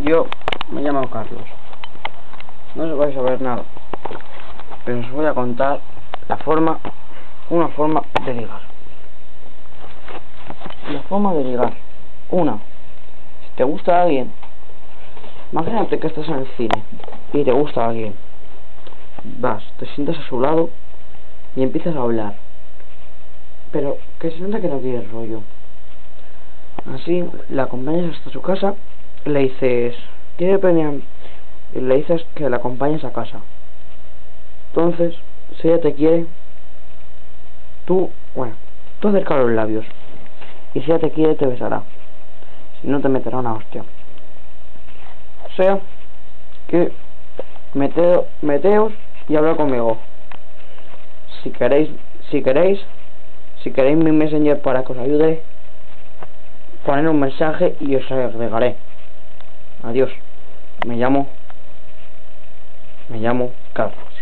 Yo me llamo Carlos. No os vais a ver nada, pero os voy a contar una forma de ligar. La forma de ligar. Si te gusta alguien, imagínate que estás en el cine y te gusta alguien. Vas, te sientas a su lado y empiezas a hablar, pero que se nota que no quieres rollo. Así la acompañas hasta su casa, le dices, ¿quiere venir? Y le dices que la acompañes a casa. Entonces, si ella te quiere, tú acercas los labios, y si ella te quiere, te besará. Si no, te meterá una hostia. O sea, que meteos y hablar conmigo. Si queréis mi Messenger para que os ayude, poned un mensaje y os agregaré. Adiós. Me llamo Carlos.